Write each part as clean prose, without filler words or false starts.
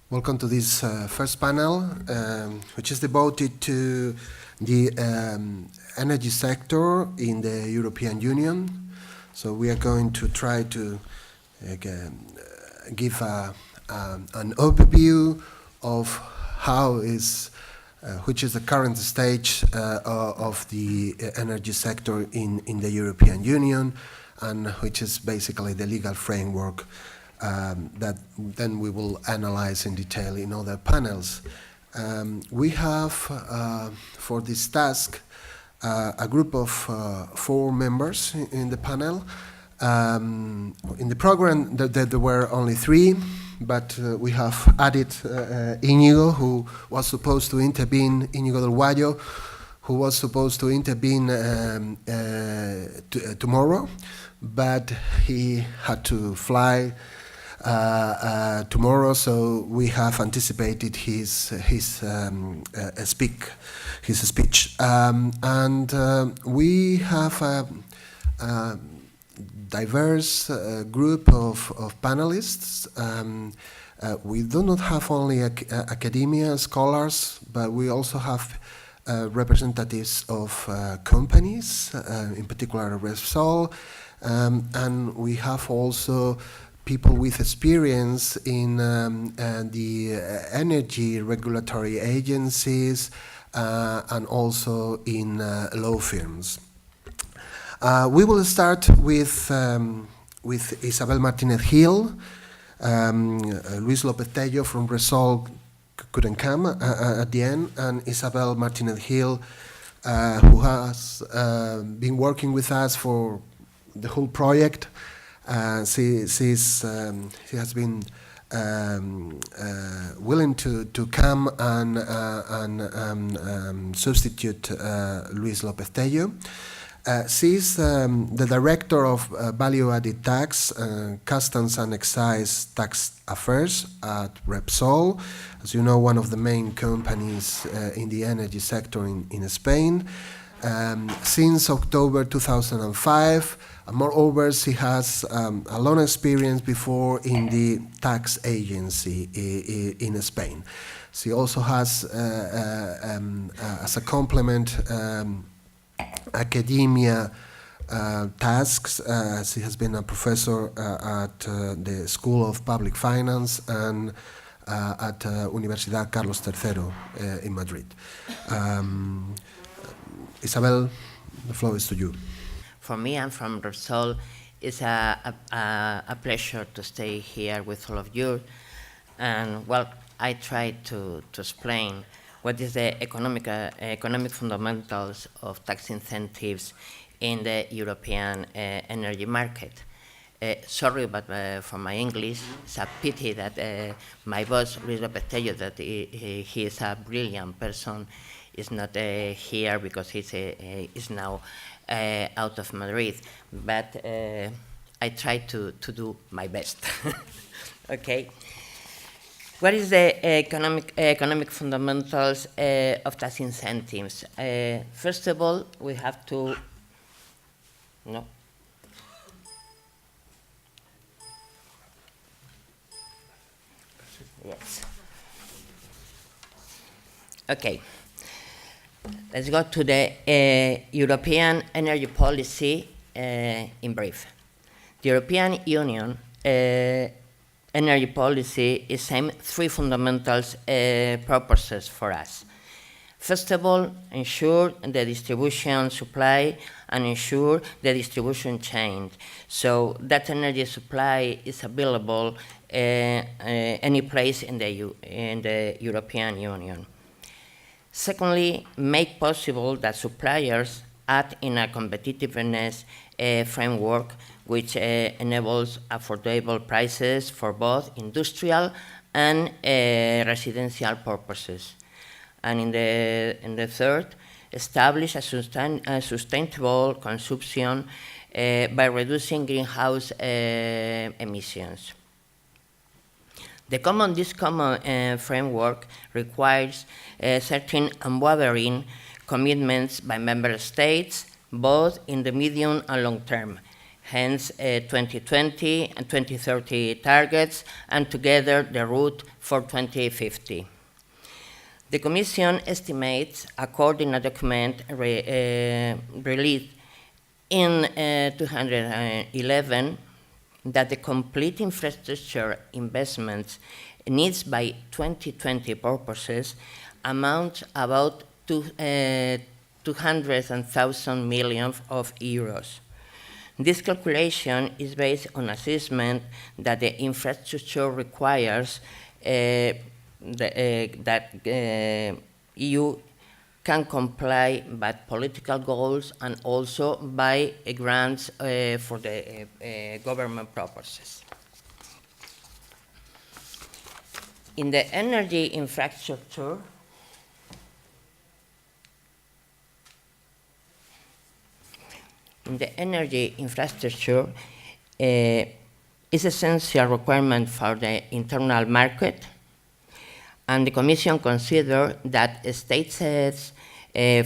Welcome to this first panel, which is devoted to the energy sector in the European Union. So we are going to try to give an overview of which is the current stage of the energy sector in the European Union, and which is basically the legal framework that then we will analyze in detail in other panels. We have, for this task, a group of 4 members in the panel. In the program, there were only 3, but we have added Íñigo, who was supposed to intervene, Íñigo del Guayo, who was supposed to intervene tomorrow, but he had to fly tomorrow, so we have anticipated his speech, and we have a diverse group of panelists. We do not have only academia scholars, but we also have representatives of companies, in particular Repsol, and we have also people with experience in the energy regulatory agencies and also in law firms. We will start with Isabel Martinez-Gil. Luis López-Tello from Repsol couldn't come at the end, and Isabel Martinez-Gil, who has been working with us for the whole project. She has been willing to come and substitute Luis López-Tello. She's the director of Value-Added Tax, Customs and Excise Tax Affairs at Repsol, as you know, one of the main companies in the energy sector in Spain. Since October 2005, and moreover, she has a long experience before in the tax agency in Spain. She also has, as a complement, academia tasks. She has been a professor at the School of Public Finance and at Universidad Carlos III in Madrid. Isabel, the floor is to you. For me, I'm from Repsol. It's a pleasure to stay here with all of you. And well, I try to explain what is the economic fundamentals of tax incentives in the European energy market. Sorry, but for my English, it's a pity that my boss, Luis López-Tello, that he is a brilliant person, is not here because he's now out of Madrid, but I try to do my best. Okay. What is the economic fundamentals of tax incentives? First of all, we have to Yes. Okay. Let's go to the European energy policy in brief. The European Union energy policy is same 3 fundamental purposes for us. First of all, ensure the distribution supply and ensure the distribution chain, so that energy supply is available any place in the European Union. Secondly, make possible that suppliers act in a competitiveness framework which enables affordable prices for both industrial and residential purposes. And in the third, establish a sustainable consumption by reducing greenhouse emissions. This common framework requires certain unwavering commitments by member states, both in the medium and long term. hence 2020 and 2030 targets, and together the route for 2050. The Commission estimates, according to a document released in 2011, that the complete infrastructure investments needs by 2020 purposes amount about 200,000 million of euros. This calculation is based on assessment that the infrastructure requires that EU can comply by political goals and also by grants for the government purposes. In the energy infrastructure, is essential requirement for the internal market, and the Commission considers that state aids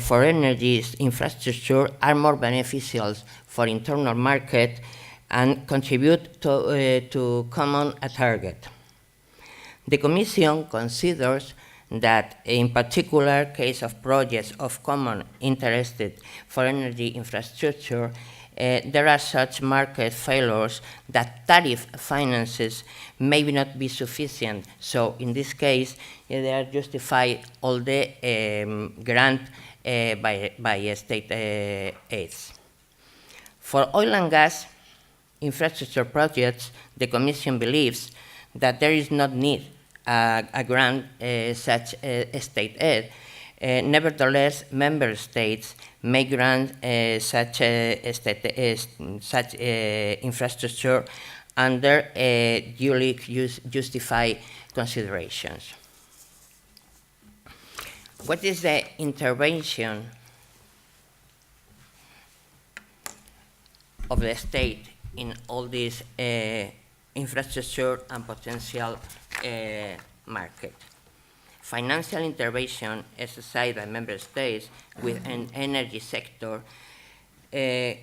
for energy infrastructure are more beneficial for internal market and contribute to common target. The Commission considers that in particular case of projects of common interest for energy infrastructure, there are such market failures that tariff finances may not be sufficient. So in this case, they are justified all the grant by state aids. For oil and gas infrastructure projects, the Commission believes that there is not need a grant such state aid. Nevertheless, member states may grant such infrastructure under duly justified considerations. What is the intervention of the state in all this infrastructure and potential market? Financial intervention exercised by member states with an energy sector need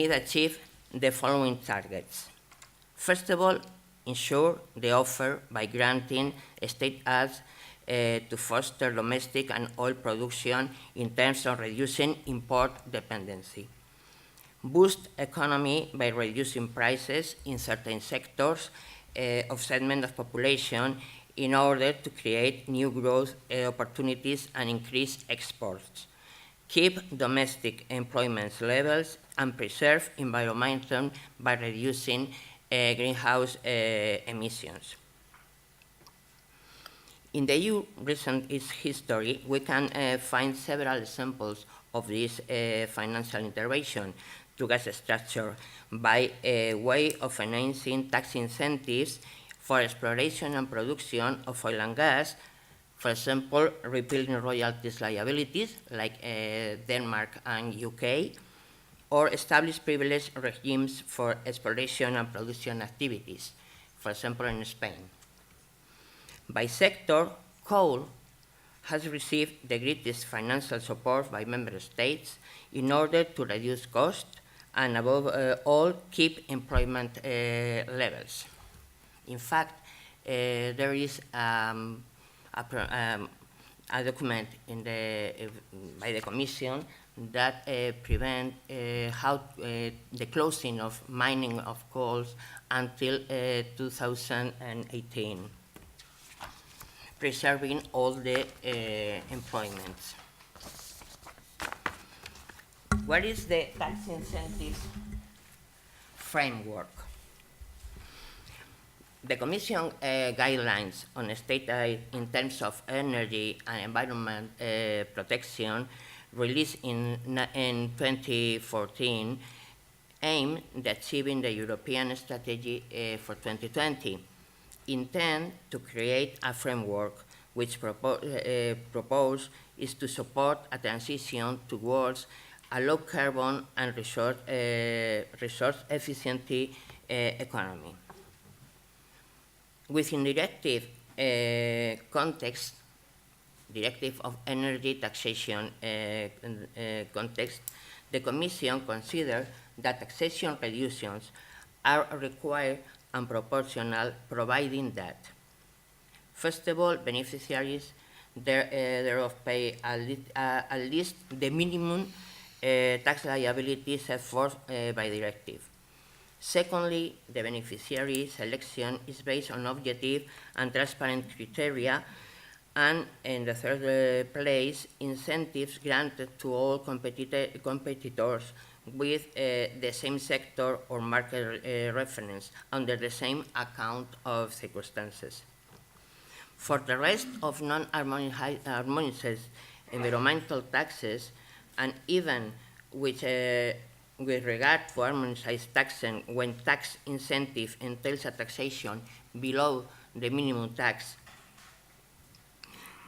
to achieve the following targets. First of all, ensure the offer by granting state aids to foster domestic and oil production in terms of reducing import dependency. Boost economy by reducing prices in certain sectors of segment of population in order to create new growth opportunities and increase exports. Keep domestic employment levels and preserve environment by reducing greenhouse emissions. In the EU recent history, we can find several examples of this financial intervention to gas structure by way of financing tax incentives for exploration and production of oil and gas, for example, repealing royalties liabilities like Denmark and UK, or establish privileged regimes for exploration and production activities, for example, in Spain. By sector, coal has received the greatest financial support by member states in order to reduce costs and above all, keep employment levels. In fact, there is a document by the Commission that prevent the closing of mining of coals until 2018, preserving all the employments. What is the tax incentives framework? The Commission guidelines on state aid in terms of energy and environment protection, released in 2014, aim at achieving the European strategy for 2020, intend to create a framework which propose is to support a transition towards a low carbon and resource efficiency economy. Within directive context, Directive of Energy Taxation context, the Commission considers that taxation reductions are required and proportional, providing that, first of all, beneficiaries thereof pay at least the minimum tax liability set forth by directive. Secondly, the beneficiary selection is based on objective and transparent criteria, and in the third place, incentives granted to all competitors with the same sector or market reference under the same account of circumstances. For the rest of non-harmonized environmental taxes, and even with regard to harmonized taxing when tax incentive entails a taxation below the minimum tax,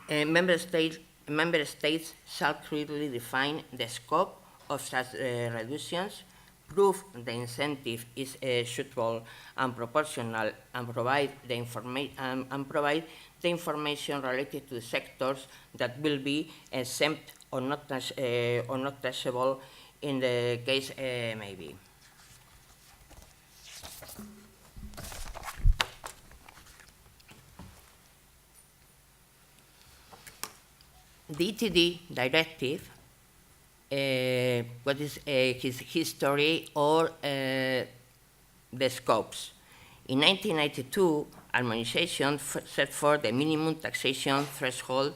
member states shall clearly define the scope of such reductions, prove the incentive is suitable and proportional, and provide the information related to the sectors that will be exempt or not taxable in the case maybe. The ETD directive, what is his history or the scopes. In 1992, harmonization set for the minimum taxation threshold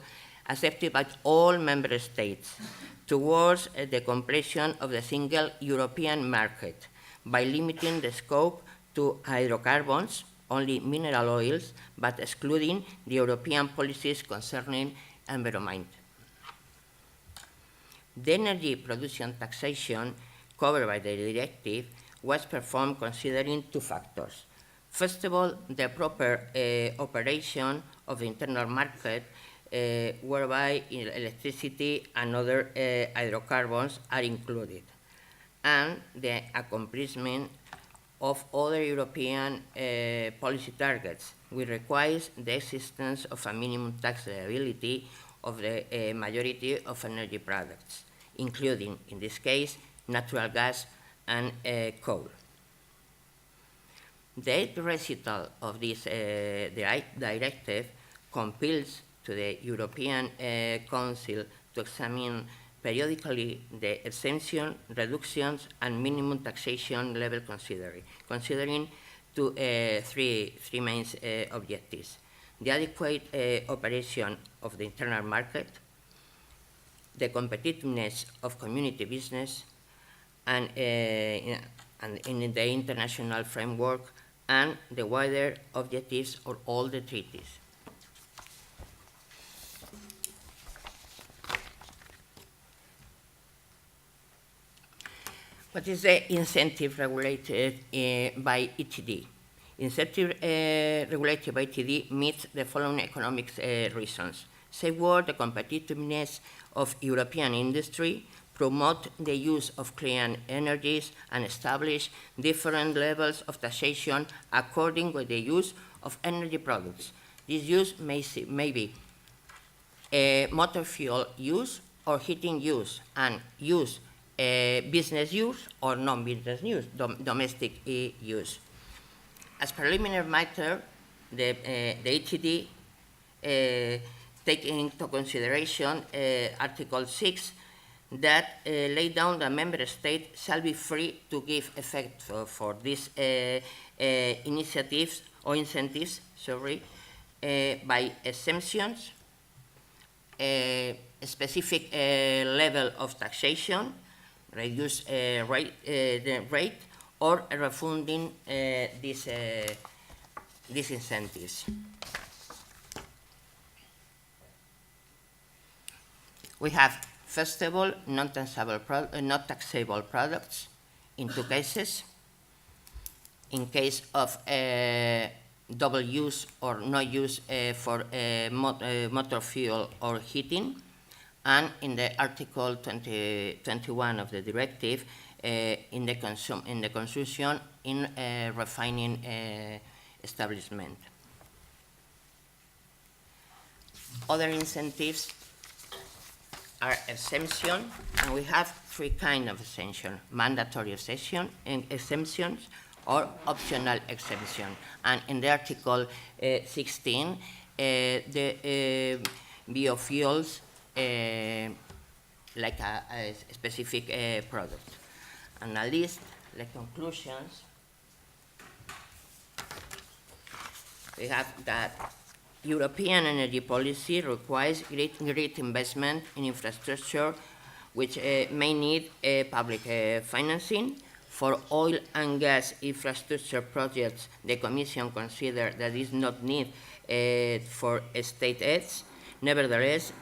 accepted by all member states towards the completion of the single European market by limiting the scope to hydrocarbons, only mineral oils, but excluding the European policies concerning environment. The energy production taxation covered by the directive was performed considering two factors. First of all, the proper operation of the internal market, whereby electricity and other hydrocarbons are included, and the accomplishment of other European policy targets, which requires the existence of a minimum tax liability of the majority of energy products, including, in this case, natural gas and coal. The eighth recital of this directive compels to the European Council to examine periodically the exemption, reductions, and minimum taxation level considering three main objectives: the adequate operation of the internal market, the competitiveness of community business, and in the international framework, and the wider objectives of all the treaties. What is the incentive regulated by ETD? Incentive regulated by ETD meets the following economic reasons: safeguard the competitiveness of European industry, promote the use of clean energies, and establish different levels of taxation according to the use of energy products. This use may be motor fuel use or heating use, and use business use or non-business use, domestic use. As preliminary matter, the ETD take into consideration Article 6 that lay down that member state shall be free to give effect for these initiatives or incentives, by exemptions, a specific level of taxation, reduce the rate, or refunding these incentives. We have, first of all, not taxable products in two cases. In case of double use or no use for motor fuel or heating, and in the Article 21 of the directive, in the consumption in refining establishment. Other incentives are exemption, and we have three kinds of exemption: mandatory exemption, exemptions, or optional exemption. And in the Article 16, the biofuels, like a specific product. And at least the conclusions, we have that European energy policy requires great investment in infrastructure, which may need public financing. For oil and gas infrastructure projects, the Commission considers that is not need for state aids. Nevertheless,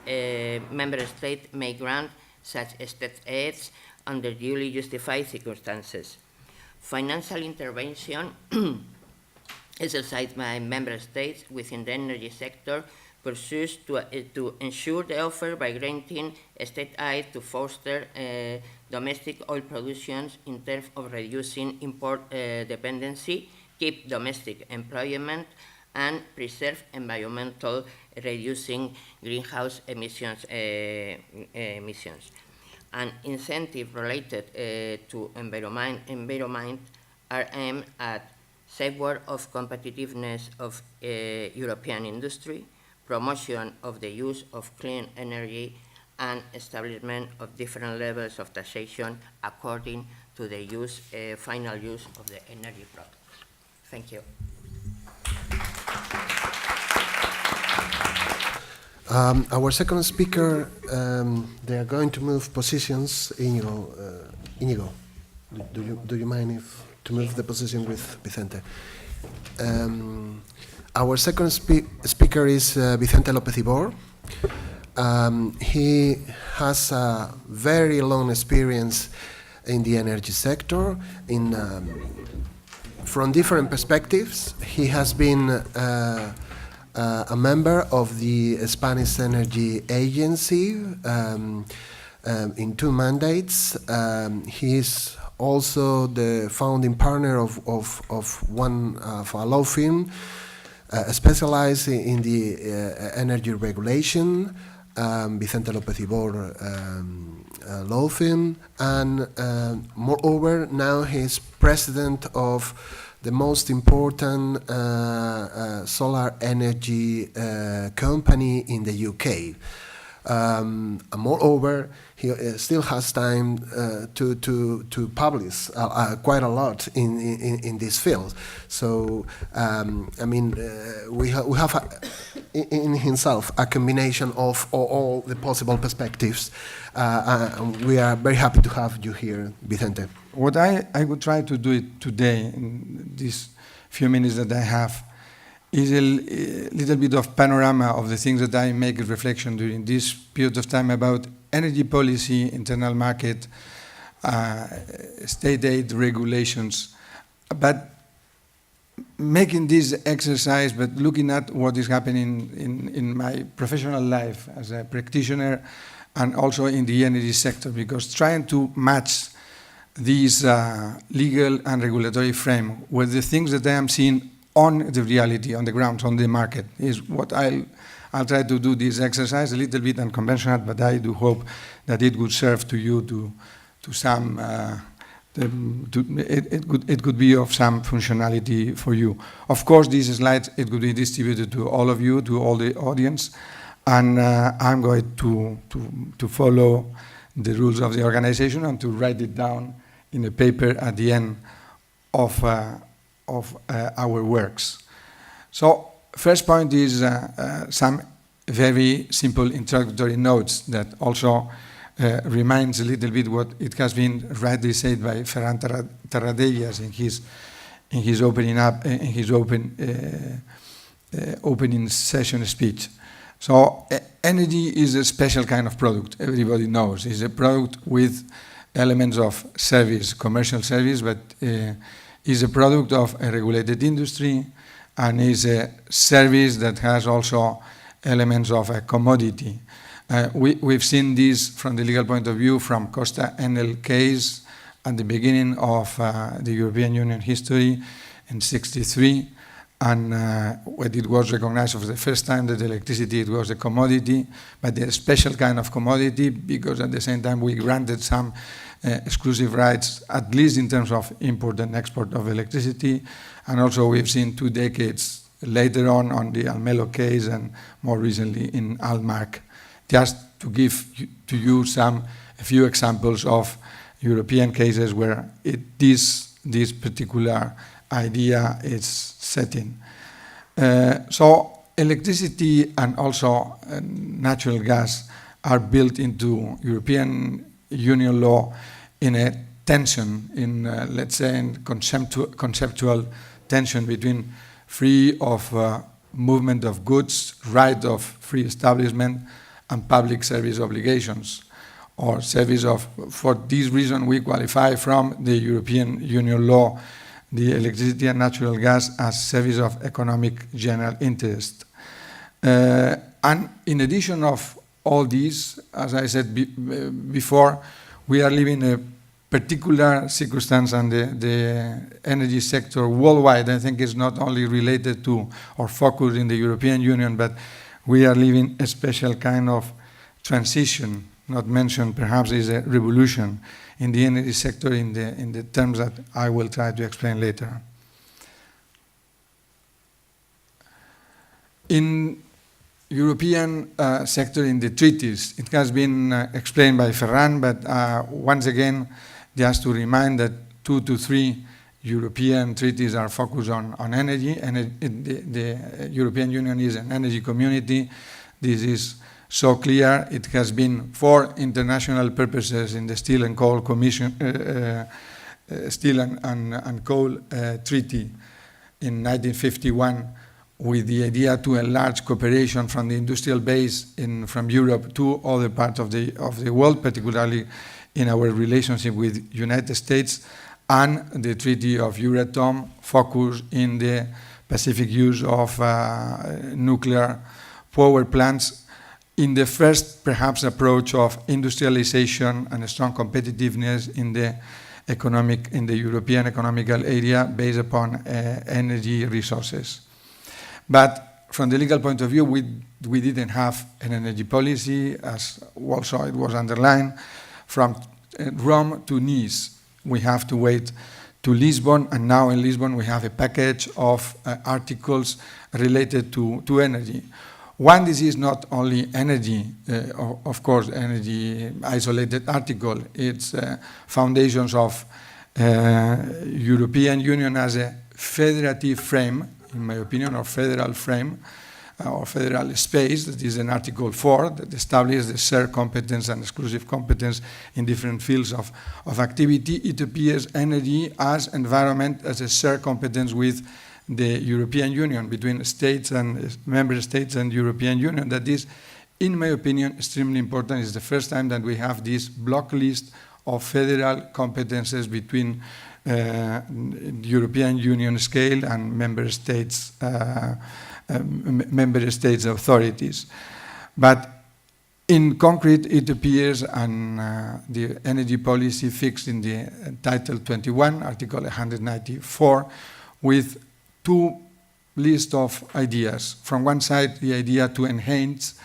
member states may grant such state aids under duly justified circumstances. Financial intervention exercised by member states within the energy sector pursues to ensure the offer by granting state aid to foster domestic oil production in terms of reducing import dependency, keep domestic employment, and preserve environmental, reducing greenhouse emissions. And incentives related to environment are aimed at safeguard of competitiveness of European industry, promotion of the use of clean energy, and establishment of different levels of taxation according to the final use of the energy products. Thank you. Our second speaker, they are going to move positions. Inigo, do you mind to move the position with Vicente? Our second speaker is Vicente López Ibor. He has a very long experience in the energy sector. From different perspectives, he has been a member of the Spanish Energy Agency in 2 mandates. He is also the founding partner of a law firm specialized in the energy regulation, Vicente López Ibor law firm, and moreover, now he is president of the most important solar energy company in the UK. Moreover, he still has time to publish quite a lot in this field. So, we have in himself a combination of all the possible perspectives. We are very happy to have you here, Vicente. What I would try to do it today, in these few minutes that I have, is a little bit of panorama of the things that I make a reflection during this period of time about energy policy, internal market, state aid regulations, but making this exercise, but looking at what is happening in my professional life as a practitioner and also in the energy sector, because trying to match this legal and regulatory frame with the things that I am seeing on the reality, on the ground, on the market, is what I'll try to do this exercise, a little bit unconventional, but I do hope that it would serve to you to some, it could be of some functionality for you. Of course, these slides, it could be distributed to all of you, to all the audience, and I'm going to follow the rules of the organization and to write it down in a paper at the end of our works. So first point is some very simple introductory notes that also reminds a little bit what it has been rightly said by Ferran Tarradellas in his opening session speech. So energy is a special kind of product, everybody knows. It's a product with elements of service, commercial service, but is a product of a regulated industry and is a service that has also elements of a commodity. We've seen this from the legal point of view from Costa Enel case at the beginning of the European Union history in '63, and when it was recognized for the first time that electricity it was a commodity, but a special kind of commodity, because at the same time we granted some exclusive rights, at least in terms of import and export of electricity. And also we've seen 2 decades later on the Almelo case, and more recently in Almac, just to give to you a few examples of European cases where this particular idea is set in. So electricity and also natural gas are built into European Union law in a tension, in let's say in conceptual tension between free of movement of goods, right of free establishment, and public service obligations, or service of, for this reason we qualify from the European Union law the electricity and natural gas as service of economic general interest. And in addition of all these, as I said before, we are living a particular circumstance, and the energy sector worldwide, I think, is not only related to or focused in the European Union, but we are living a special kind of transition, not mentioned perhaps is a revolution in the energy sector in the terms that I will try to explain later. In European sector, in the treaties, it has been explained by Ferran, but once again, just to remind that 2 to 3 European treaties are focused on energy, and the European Union is an energy community. This is so clear. It has been for international purposes in the Steel and Coal Commission, Steel and Coal Treaty in 1951, with the idea to enlarge cooperation from the industrial base from Europe to other parts of the world, particularly in our relationship with United States, and the Treaty of Euratom focused in the Pacific use of nuclear power plants, in the first, perhaps, approach of industrialization and a strong competitiveness in the European economical area based upon energy resources. But from the legal point of view, we didn't have an energy policy, as also it was underlined. From Rome to Nice, we have to wait to Lisbon, and now in Lisbon we have a package of articles related to energy. One, this is not only energy, of course, energy isolated article. It's foundations of European Union as a federative frame, in my opinion, or federal frame, or federal space. That is in Article 4 that establishes the shared competence and exclusive competence in different fields of activity. It appears energy as environment as a shared competence with the European Union, between states and member states and European Union. That is, in my opinion, extremely important. It's the first time that we have this block list of federal competences between European Union scale and member states authorities. But in concrete, it appears, and the energy policy fixed in the Title 21, Article 194, with 2 lists of ideas. From one side, the idea to enhance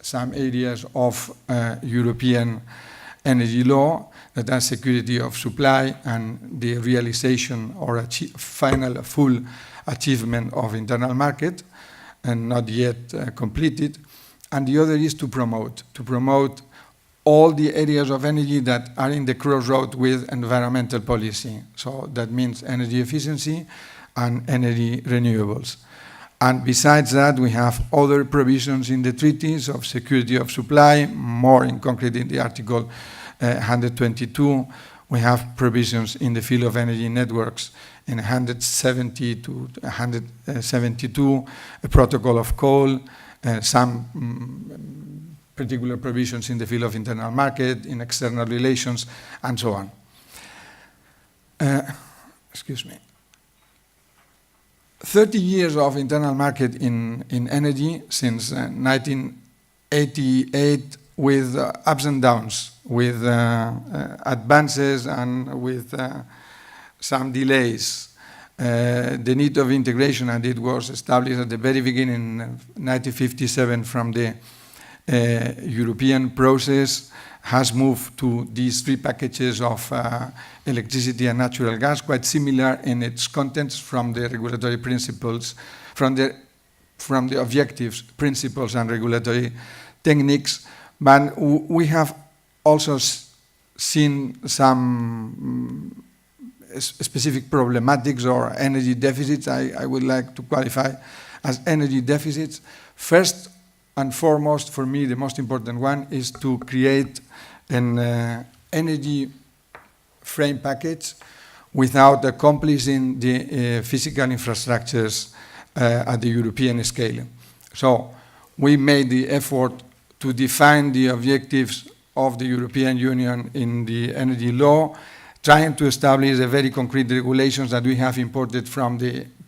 some areas of European energy law, that are security of supply and the realization or full achievement of internal market, and not yet completed. And the other is to promote all the areas of energy that are in the crossroad with environmental policy. So that means energy efficiency and energy renewables. And besides that, we have other provisions in the treaties of security of supply, more in concrete in the Article 122. We have provisions in the field of energy networks in 170 to 172, a protocol of coal, some particular provisions in the field of internal market, in external relations, and so on. Excuse me. 30 years of internal market in energy, since 1988, with ups and downs, with advances and with some delays. the need of integration, and it was established at the very beginning of 1957 from the European process, has moved to these three packages of electricity and natural gas, quite similar in its contents from the regulatory principles, from the objectives, principles, and regulatory techniques. But we have also seen some specific problematics or energy deficits. I would like to qualify as energy deficits. First and foremost, for me, the most important one is to create an energy frame package without accomplishing the physical infrastructures at the European scale. So we made the effort to define the objectives of the European Union in the energy law, trying to establish the very concrete regulations that we have imported from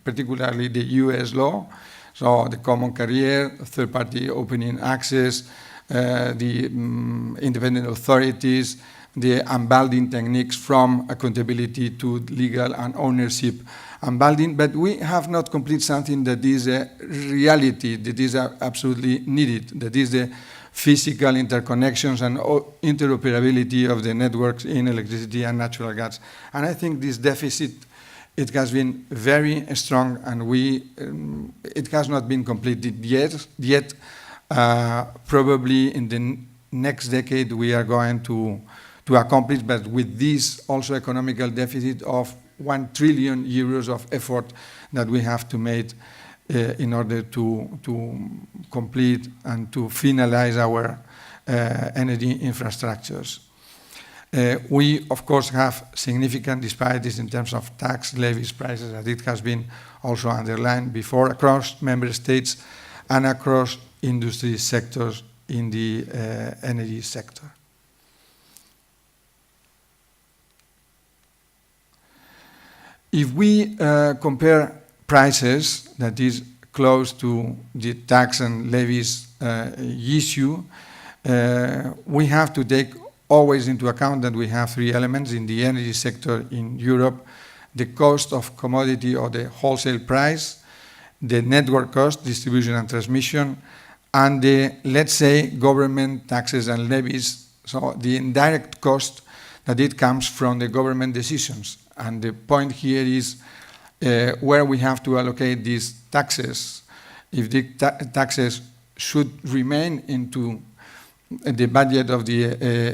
particularly the US law. So the common carrier, third-party opening access, the independent authorities, the unbundling techniques from accountability to legal and ownership unbundling. But we have not completed something that is a reality, that is absolutely needed, that is the physical interconnections and interoperability of the networks in electricity and natural gas. And I think this deficit, it has been very strong, and it has not been completed yet. Probably in the next decade we are going to accomplish, but with this also economical deficit of 1 trillion euros of effort that we have to make in order to complete and to finalize our energy infrastructures. We, of course, have significant disparities in terms of tax, levies, prices, as it has been also underlined before, across member states and across industry sectors in the energy sector. If we compare prices, that is close to the tax and levies issue, we have to take always into account that we have three elements in the energy sector in Europe: the cost of commodity or the wholesale price, the network cost, distribution and transmission, and the, let's say, government taxes and levies, so the indirect cost that it comes from the government decisions. And the point here is where we have to allocate these taxes. If the taxes should remain into the budget of the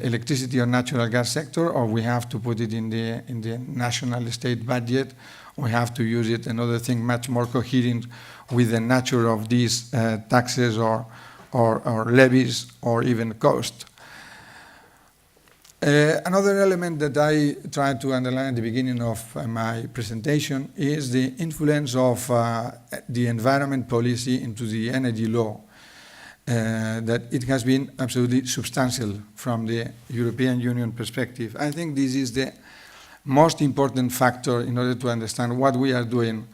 electricity or natural gas sector, or we have to put it in the national state budget, we have to use it another thing much more coherent with the nature of these taxes or levies or even cost. Another element that I tried to underline at the beginning of my presentation is the influence of the environment policy into the energy law. That it has been absolutely substantial from the European Union perspective. I think this is the most important factor in order to understand what we are doing,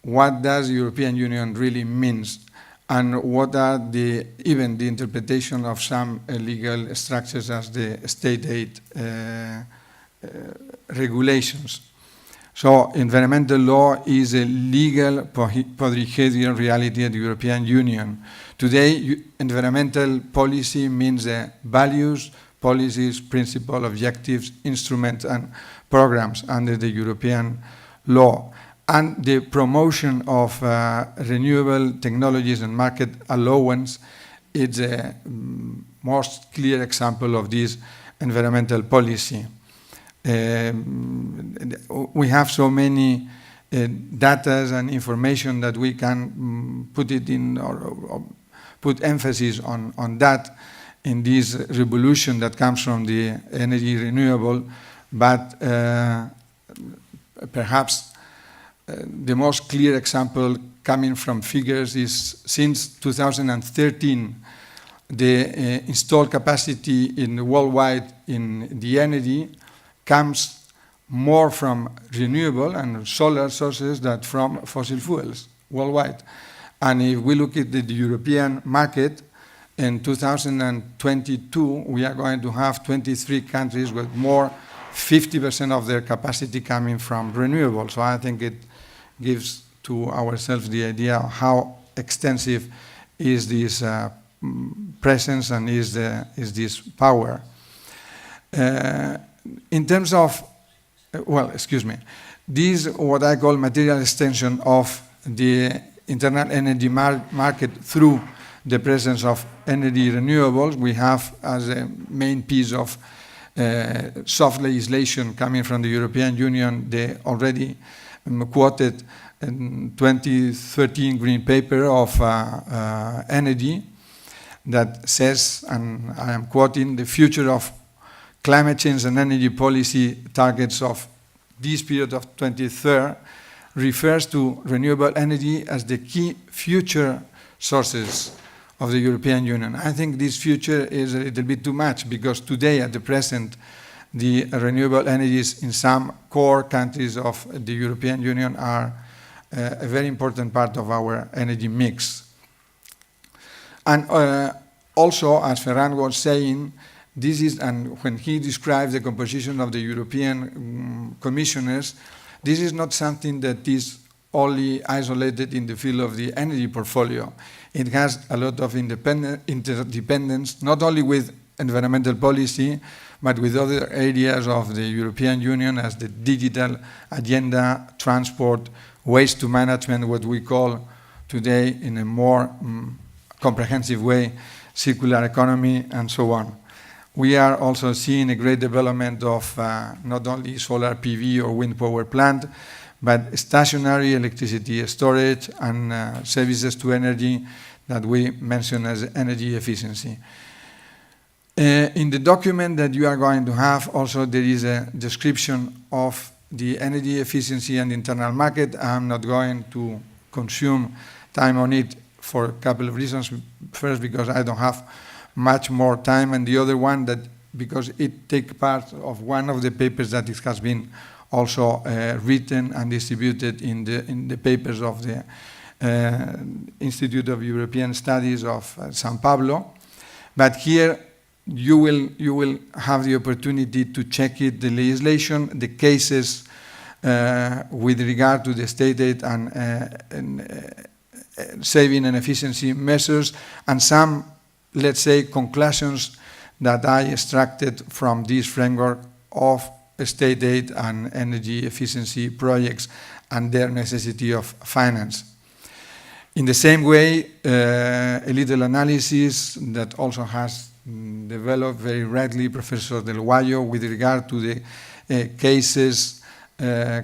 what does the European Union really means, and what are even the interpretation of some legal structures as the state aid regulations. So environmental law is a legal prohedral reality at the European Union. Today, environmental policy means values, policies, principles, objectives, instruments, and programs under the European law. And the promotion of renewable technologies and market allowance is a most clear example of this environmental policy. We have so many data and information that we can put it in or put emphasis on that in this revolution that comes from the energy renewable, but perhaps the most clear example coming from figures is since 2013, the installed capacity worldwide in the energy comes more from renewable and solar sources than from fossil fuels worldwide. And if we look at the European market, in 2022, we are going to have 23 countries with more 50% of their capacity coming from renewables. So I think gives to ourselves the idea of how extensive is this presence and is this power. In terms of, this what I call material extension of the internal energy market through the presence of energy renewables. We have as a main piece of soft legislation coming from the European Union the already quoted 2013 Green Paper of energy that says, and I am quoting, the future of climate change and energy policy targets of this period of 2030 refers to renewable energy as the key future sources of the European Union. I think this future is a little bit too much, because today, at the present, the renewable energies in some core countries of the European Union are a very important part of our energy mix. And also, as Ferran was saying, this is, and when he described the composition of the European commissioners, this is not something that is only isolated in the field of the energy portfolio. It has a lot of interdependence, not only with environmental policy, but with other areas of the European Union, as the digital agenda, transport, waste to management, what we call today in a more comprehensive way, circular economy, and so on. We are also seeing a great development of not only solar PV or wind power plant, but stationary electricity storage and services to energy that we mention as energy efficiency. In the document that you are going to have, also there is a description of the energy efficiency and internal market. I'm not going to consume time on it for a couple of reasons. First, because I don't have much more time, and the other one that because it takes part of one of the papers that it has been also written and distributed in the papers of the Institute of European Studies of São Paulo. But here you will have the opportunity to check it, the legislation, the cases with regard to the state aid and saving and efficiency measures, and some, let's say, conclusions that I extracted from this framework of state aid and energy efficiency projects and their necessity of finance. In the same way, a little analysis that also has developed very rightly Professor Del Guayo with regard to the cases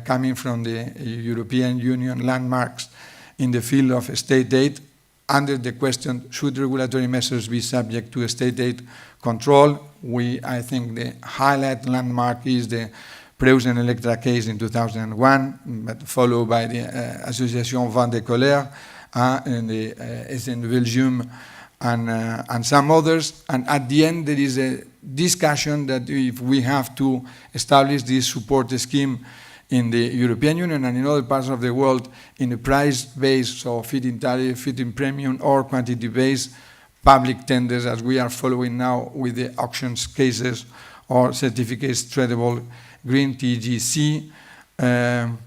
coming from the European Union landmarks in the field of state aid, under the question, should regulatory measures be subject to state aid control? I think the highlight landmark is the Preus and Electra case in 2001, but followed by the Association Van de Colère and the in Belgium and some others. And at the end, there is a discussion that if we have to establish this support scheme in the European Union and in other parts of the world in a price-based, so feed-in tariff, feed-in premium, or quantity-based public tenders, as we are following now with the auctions cases or certificates tradable green TGC. And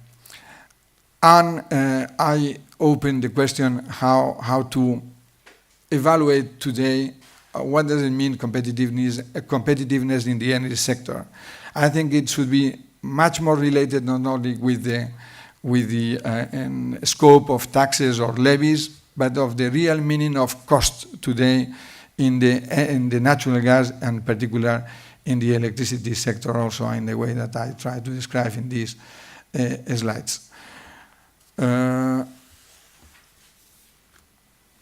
I open the question how to evaluate today what does it mean competitiveness in the energy sector. I think it should be much more related not only with the scope of taxes or levies, but of the real meaning of cost today in the natural gas, and in particular in the electricity sector, also in the way that I try to describe in these slides.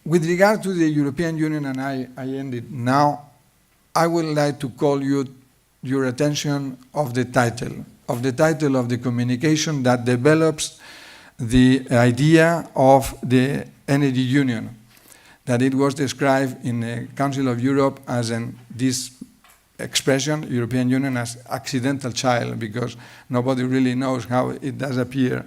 With regard to the European Union, and I end it now, I would like to call your attention of the title of the communication that develops the idea of the energy union, that it was described in the Council of Europe as this expression, European Union, as accidental child, because nobody really knows how it does appear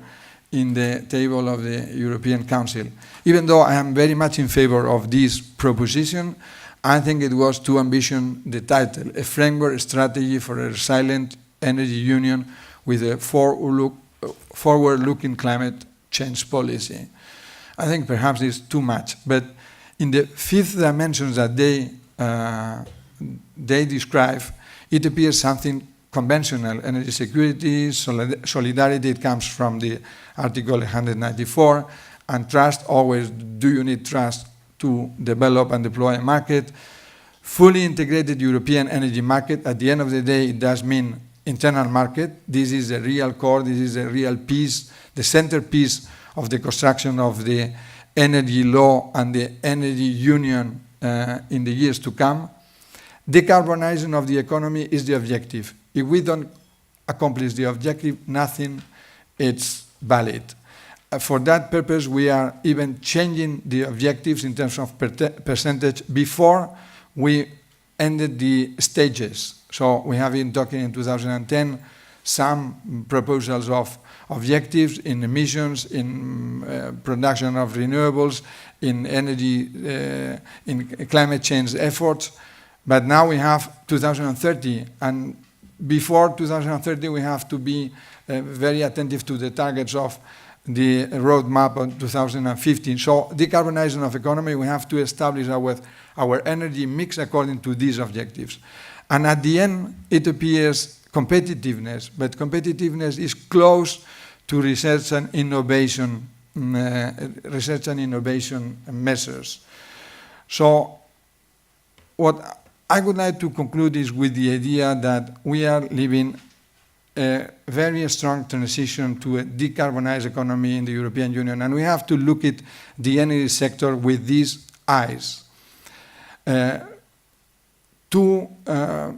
in the table of the European Council. Even though I am very much in favor of this proposition, I think it was too ambitious, the title, a framework strategy for a resilient energy union with a forward-looking climate change policy. I think perhaps it's too much, but in the fifth dimension that they describe, it appears something conventional. Energy security, solidarity, it comes from the Article 194, and trust, always do you need trust to develop and deploy a market. Fully integrated European energy market, at the end of the day, it does mean internal market. This is a real core, this is a real piece, the centerpiece of the construction of the energy law and the energy union in the years to come. Decarbonizing of the economy is the objective. If we don't accomplish the objective, nothing is valid. For that purpose, we are even changing the objectives in terms of percentage before we ended the stages. So we have been talking in 2010 some proposals of objectives in emissions, in production of renewables, in energy, in climate change efforts. But now we have 2030, and before 2030 we have to be very attentive to the targets of the roadmap of 2015. So decarbonizing of economy, we have to establish our energy mix according to these objectives. And at the end, it appears competitiveness, but competitiveness is close to research and innovation measures. So what I would like to conclude is with the idea that we are living a very strong transition to a decarbonized economy in the European Union, and we have to look at the energy sector with these eyes. Two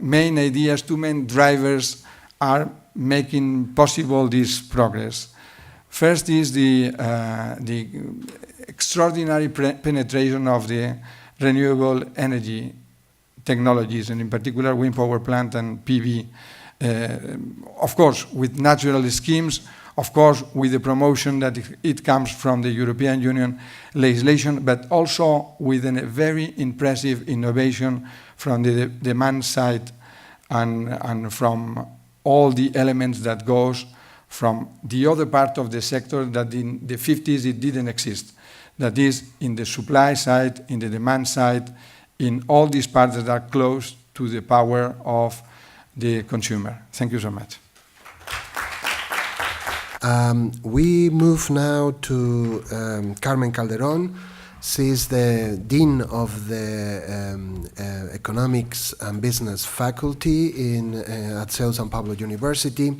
main ideas, two main drivers are making possible this progress. First is the extraordinary penetration of the renewable energy technologies, and in particular wind power plant and PV. Of course, with natural schemes, of course, with the promotion that it comes from the European Union legislation, but also with a very impressive innovation from the demand side and from all the elements that goes from the other part of the sector that in the 50s it didn't exist. That is in the supply side, in the demand side, in all these parts that are close to the power of the consumer. Thank you so much. We move now to Carmen Calderón. She is the Dean of the Economics and Business Faculty at CEU San Pablo University.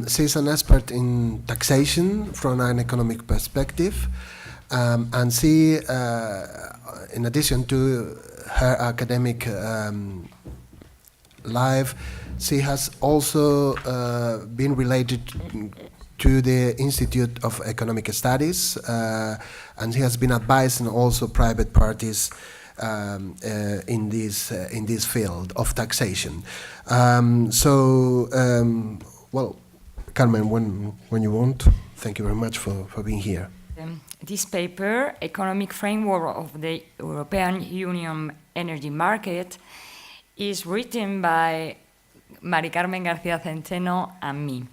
She is an expert in taxation from an economic perspective, and she, in addition to her academic life, she has also been related to the Institute of Economic Studies, and she has been advising also private parties in this field of taxation. Well, Carmen, when you want, thank you very much for being here. This paper, Economic Framework of the European Union Energy Market, is written by Mari Carmen García Centeno and me.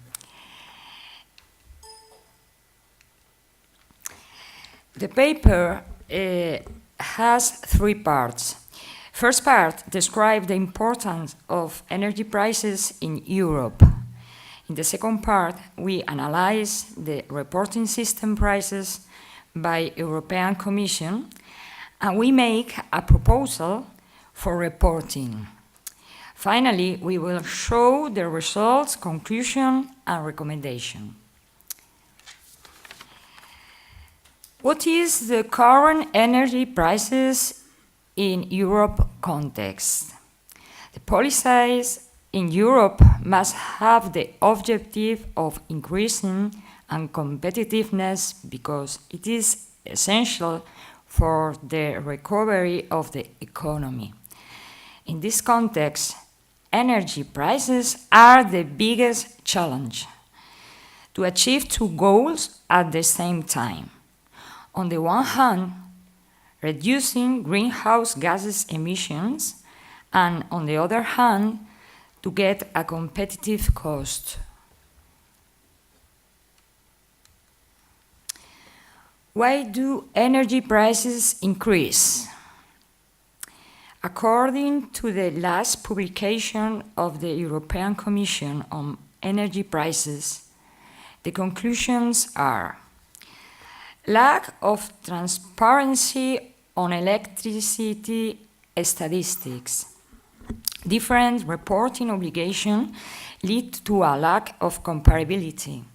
The paper has three parts. First part describes the importance of energy prices in Europe. In the second part, we analyze the reporting system prices by European Commission, and we make a proposal for reporting. Finally, we will show the results, conclusion, and recommendation. What is the current energy prices in Europe context? The policies in Europe must have the objective of increasing and competitiveness because it is essential for the recovery of the economy. In this context, energy prices are the biggest challenge to achieve two goals at the same time. On the one hand, reducing greenhouse gases emissions, and on the other hand, to get a competitive cost. Why do energy prices increase? According to the last publication of the European Commission on energy prices, the conclusions are: lack of transparency on electricity statistics. Different reporting obligations lead to a lack of comparability.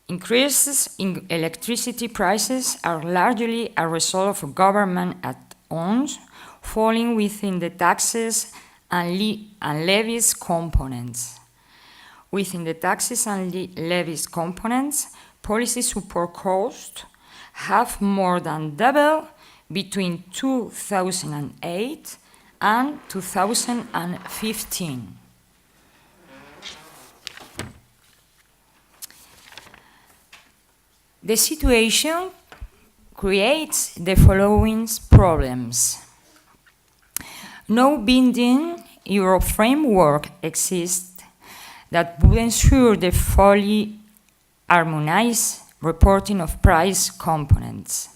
Increases in electricity prices are largely a result of government add-ons falling within the taxes and levies components. Within the taxes and levies components, policy support costs have more than doubled between 2008 and 2015. The situation creates the following problems. No binding Euro framework exists that would ensure the fully harmonized reporting of price components.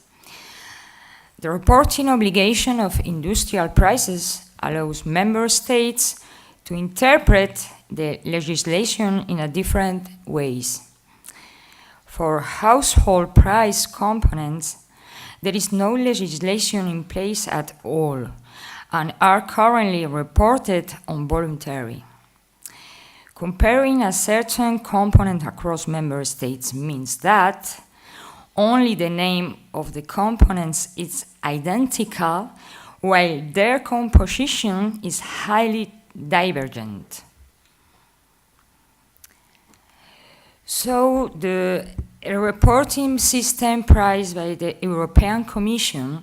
The reporting obligation of industrial prices allows member states to interpret the legislation in a different ways. For household price components, there is no legislation in place at all and are currently reported on voluntary. Comparing a certain component across member states means that only the name of the components is identical, while their composition is highly divergent. So the reporting system priced by the European Commission,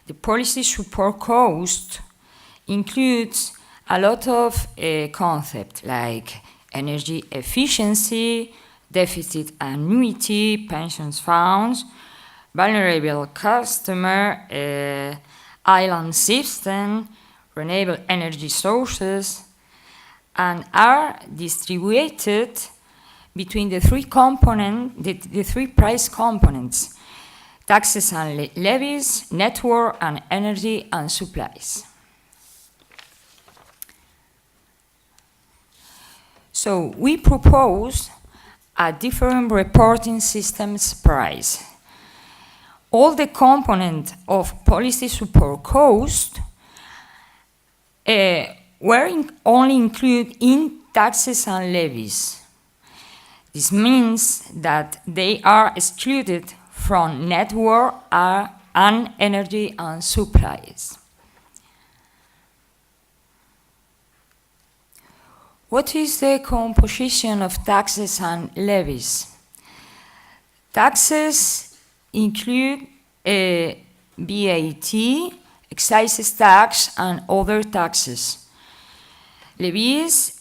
the policy support cost, includes a lot of concepts like energy efficiency, deficit annuity, pensions funds, vulnerable customer, island system, renewable energy sources, and are distributed between the three price components: taxes and levies, network, and energy and supplies. So we propose a different reporting systems price. All the components of policy support cost were only included in taxes and levies. This means that they are excluded from network and energy and supplies. What is the composition of taxes and levies? Taxes include VAT, excise tax, and other taxes. Levies,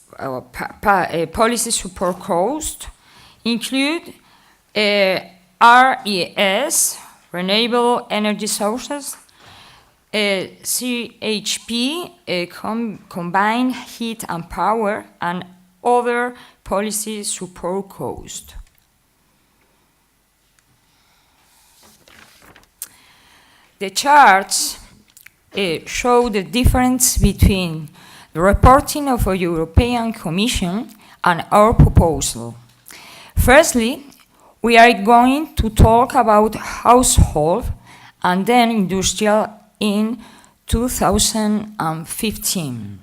policy support cost, include RES, renewable energy sources, CHP, combined heat and power, and other policy support cost. The charts show the difference between the reporting of a European Commission and our proposal. Firstly, we are going to talk about household and then industrial in 2015.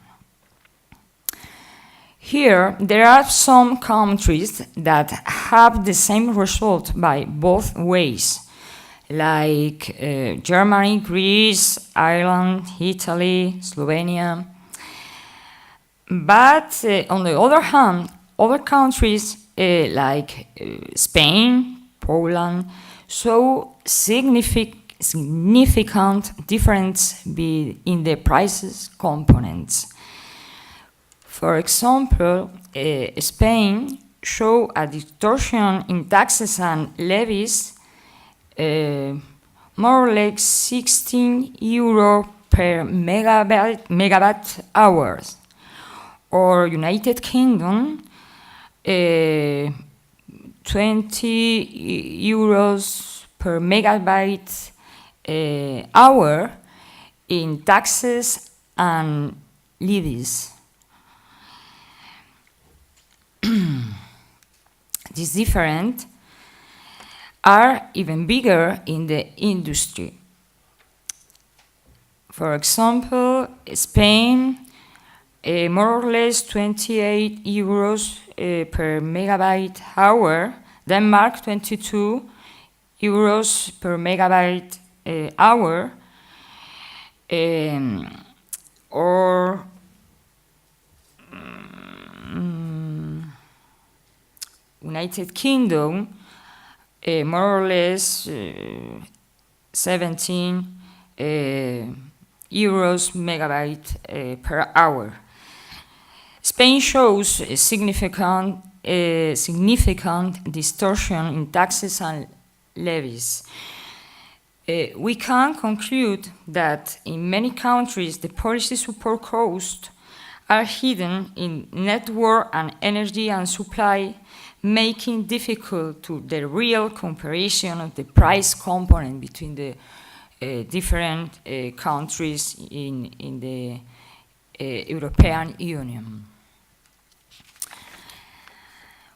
Here, there are some countries that have the same result by both ways, like Germany, Greece, Ireland, Italy, Slovenia. But on the other hand, other countries like Spain, Poland, show significant difference in the prices components. For example, Spain show a distortion in taxes and levies more like 16 euro per megawatt hours, or United Kingdom 20 euros per megabyte hour in taxes and levies. These different are even bigger in the industry. For example, Spain, more or less 28 euros per megabyte hour, Denmark 22 euros per megabyte hour, or United Kingdom, more or less 17 euros megabyte per hour. Spain shows a significant distortion in taxes and levies. We can conclude that in many countries the policy support costs are hidden in network and energy and supply, making difficult to the real comparison of the price component between the different countries in the European Union.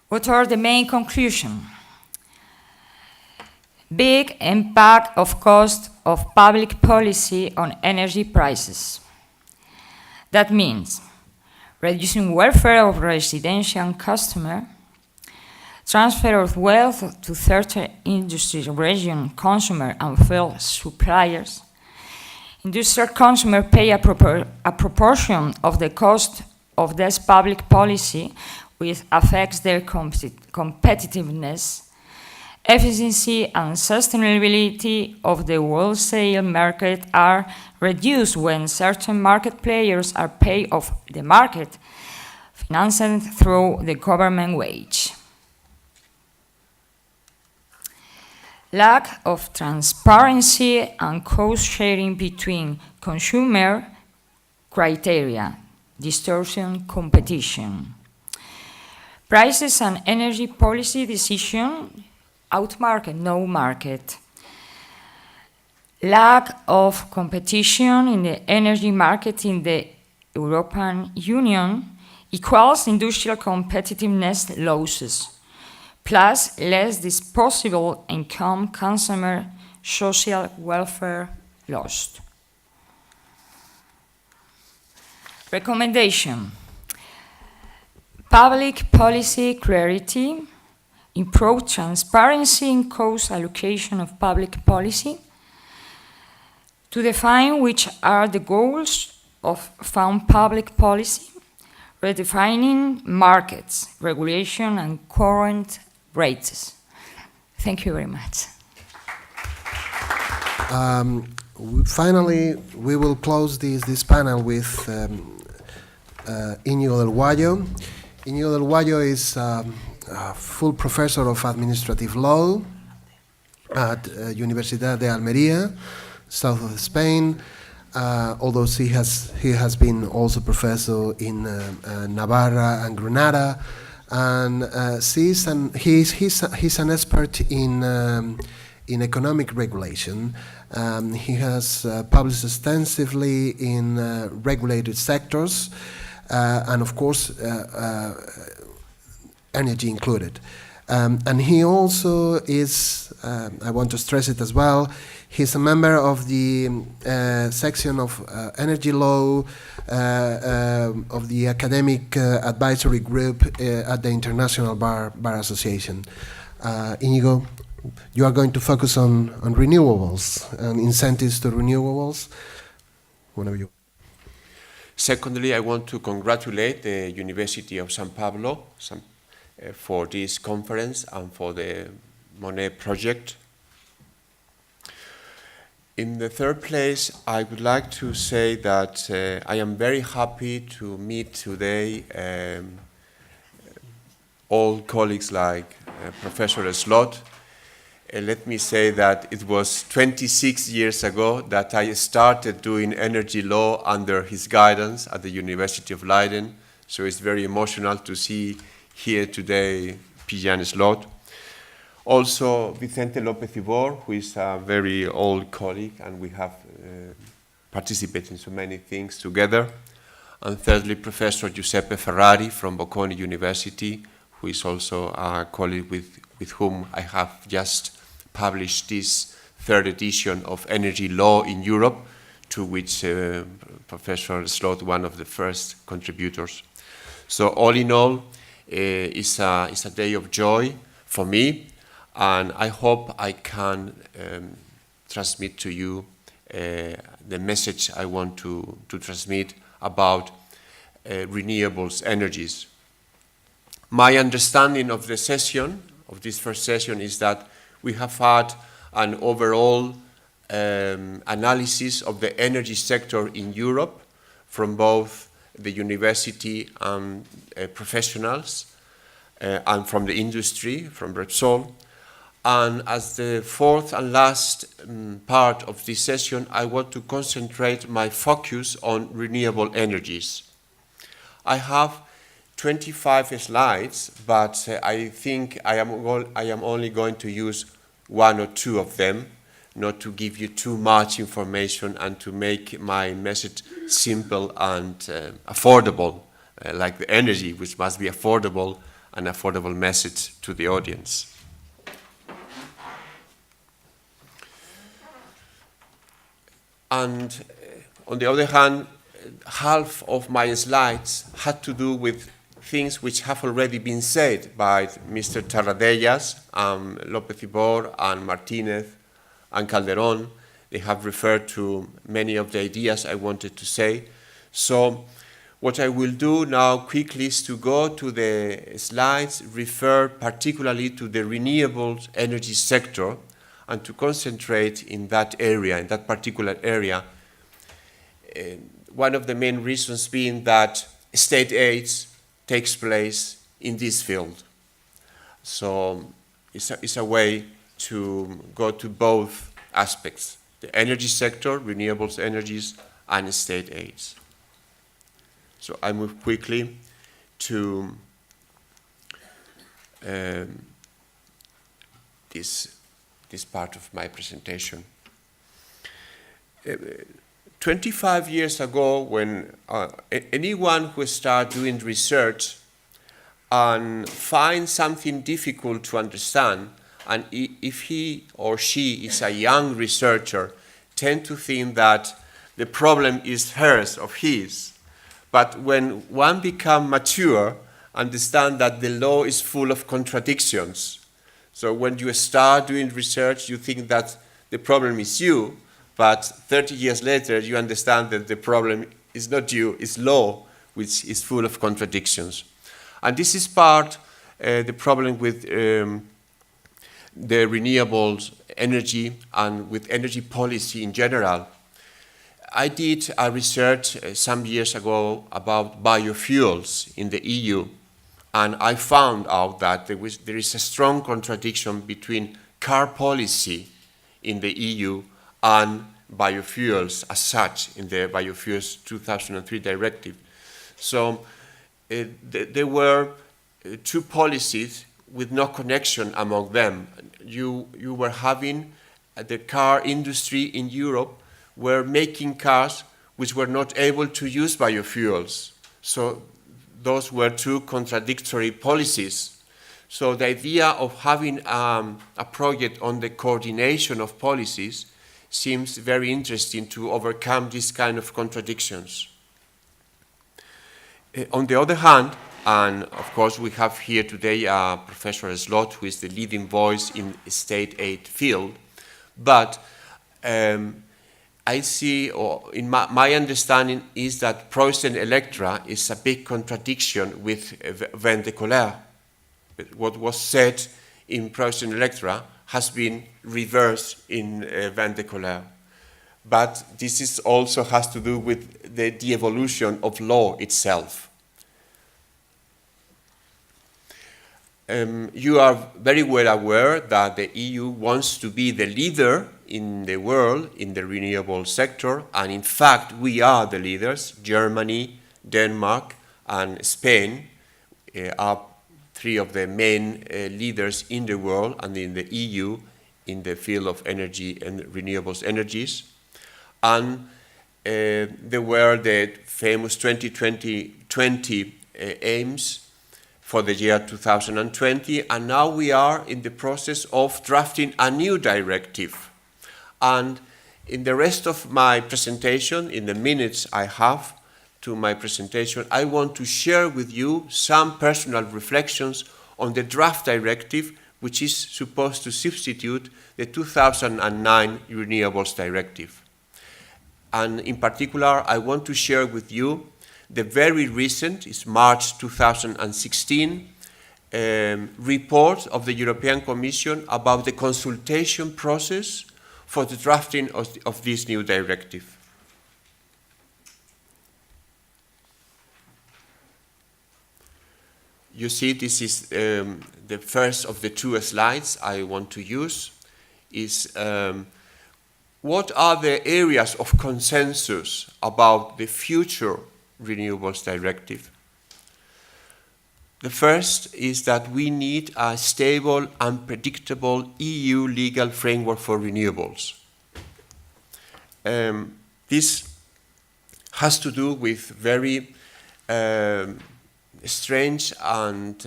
What are the main conclusions? Big impact of cost of public policy on energy prices. That means reducing welfare of residential customer, transfer of wealth to third industry region consumer and fuel suppliers. Industrial consumers pay a proportion of the cost of this public policy, which affects their competitiveness, efficiency and sustainability of the wholesale market are reduced when certain market players are paid off the market, financed through the government wage. Lack of transparency and cost sharing between consumer criteria, distortion competition. Prices and energy policy decision, out market, no market. Lack of competition in the energy market in the European Union equals industrial competitiveness losses, plus less disposable income, consumer social welfare lost. Recommendation. Public policy clarity, improve transparency in cost allocation of public policy, to define which are the goals of found public policy, redefining markets, regulation, and current rates. Thank you very much. Finally, we will close this panel with Íñigo del Guayo. Íñigo del Guayo is a full professor of administrative law at Universidad de Almería, south of Spain, although he has been also professor in Navarra and Granada, and he's an expert in economic regulation. He has published extensively in regulated sectors, and of course energy included. And he also is, I want to stress it as well, he's a member of the section of energy law of the academic advisory group at the International Bar Association. Íñigo, you are going to focus on renewables and incentives to renewables. Whenever you. Secondly, I want to congratulate the University of São Paulo for this conference and for the Monet project. In the third place, I would like to say that I am very happy to meet today all colleagues like Professor Slot. Let me say that it was 26 years ago that I started doing energy law under his guidance at the University of Leiden, so it's very emotional to see here today Pijan Slot. Also, Vicente López Ibor, who is a very old colleague, and we have participated in so many things together. And thirdly, Professor Giuseppe Ferrari from Bocconi University, who is also a colleague with whom I have just published this third edition of Energy Law in Europe, to which Professor Slot, one of the first contributors. So all in all, it's a day of joy for me, and I hope I can transmit to you the message I want to transmit about renewables energies. My understanding of the session, of this first session, is that we have had an overall analysis of the energy sector in Europe from both the university and professionals and from the industry, from Repsol. And as the fourth and last part of this session, I want to concentrate my focus on renewable energies. I have 25 slides, but I think I am only going to use one or two of them, not to give you too much information and to make my message simple and affordable, like the energy, which must be affordable, an affordable message to the audience. And on the other hand, half of my slides had to do with things which have already been said by Mr. Tarradellas, López Ibor, and Martinez, and Calderón. They have referred to many of the ideas I wanted to say. So what I will do now quickly is to go to the slides, refer particularly to the renewables energy sector, and to concentrate in that area, in that particular area. One of the main reasons being that state aid takes place in this field. So it's a way to go to both aspects, the energy sector, renewables energies, and state aids. So I move quickly to this part of my presentation. 25 years ago, when anyone who starts doing research and finds something difficult to understand, and if he or she is a young researcher, tend to think that the problem is hers or his. But when one becomes mature, understand that the law is full of contradictions. So when you start doing research, you think that the problem is you, but 30 years later, you understand that the problem is not you, it's law, which is full of contradictions. And this is part the problem with the renewables energy and with energy policy in general. I did a research some years ago about biofuels in the EU, and I found out that there is a strong contradiction between car policy in the EU and biofuels as such in the Biofuels 2003 Directive. So there were two policies with no connection among them. You were having the car industry in Europe were making cars which were not able to use biofuels. So those were two contradictory policies. So the idea of having a project on the coordination of policies seems very interesting to overcome this kind of contradictions. On the other hand, and of course we have here today Professor Slot, who is the leading voice in the state aid field, but I see, or in my understanding, is that Preußen Electra is a big contradiction with Vin de Colère. What was said in Preußen Electra has been reversed in Vin de Colère. But this also has to do with the evolution of law itself. You are very well aware that the EU wants to be the leader in the world in the renewable sector, and in fact we are the leaders. Germany, Denmark, and Spain are three of the main leaders in the world and in the EU in the field of energy and renewables energies. And there were the famous 2020 aims for the year 2020, and now we are in the process of drafting a new directive. And in the rest of my presentation, in the minutes I have to my presentation, I want to share with you some personal reflections on the draft directive, which is supposed to substitute the 2009 Renewables Directive. And in particular, I want to share with you the very recent, it's March 2016, report of the European Commission about the consultation process for the drafting of this new directive. You see, this is the first of the two slides I want to use, is what are the areas of consensus about the future Renewables Directive? The first is that we need a stable and predictable EU legal framework for renewables. This has to do with very strange and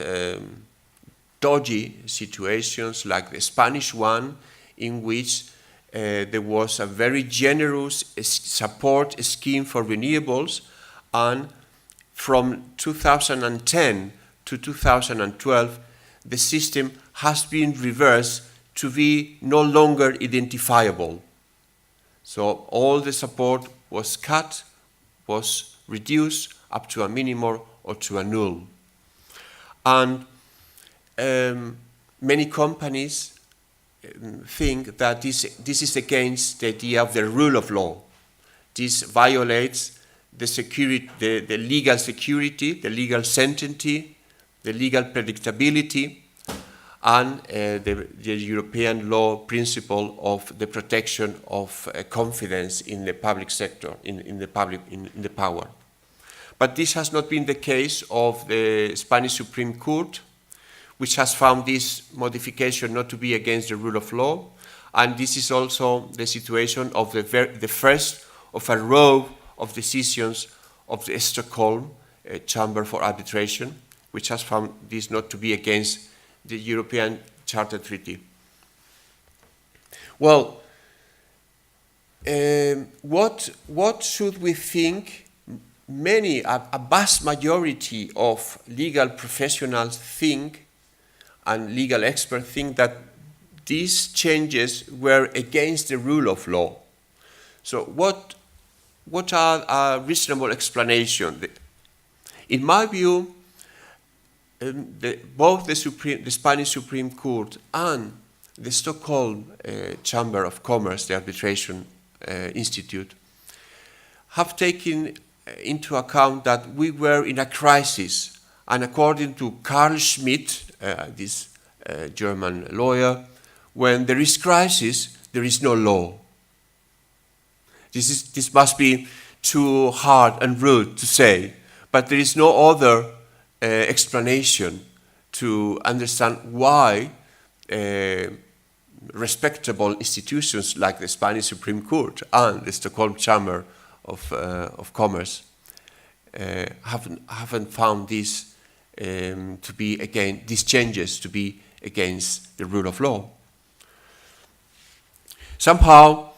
dodgy situations like the Spanish one, in which there was a very generous support scheme for renewables, and from 2010 to 2012, the system has been reversed to be no longer identifiable. So all the support was cut, was reduced up to a minimum or to a null. And many companies think that this is against the idea of the rule of law. This violates the security, the legal security, the legal certainty, the legal predictability, and the European law principle of the protection of confidence in the public sector, in the power. But this has not been the case of the Spanish Supreme Court, which has found this modification not to be against the rule of law, and this is also the situation of the first of a row of decisions of the Stockholm Chamber for Arbitration, which has found this not to be against the European Charter Treaty. Well, what should we think? A vast majority of legal professionals think, and legal experts think, that these changes were against the rule of law. So what are a reasonable explanation? In my view, both the Spanish Supreme Court and the Stockholm Chamber of Commerce, the Arbitration Institute, have taken into account that we were in a crisis, and according to Carl Schmitt, this German lawyer, when there is crisis, there is no law. This must be too hard and rude to say, but there is no other explanation to understand why respectable institutions like the Spanish Supreme Court and the Stockholm Chamber of Commerce haven't found this to be these changes to be against the rule of law. Somehow,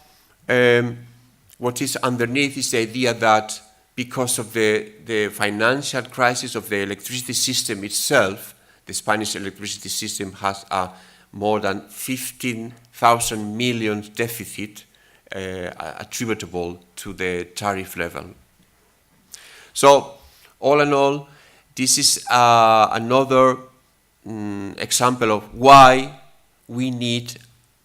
what is underneath is the idea that because of the financial crisis of the electricity system itself, the Spanish electricity system has a more than 15,000 million deficit attributable to the tariff level. So, all in all, this is another example of why we need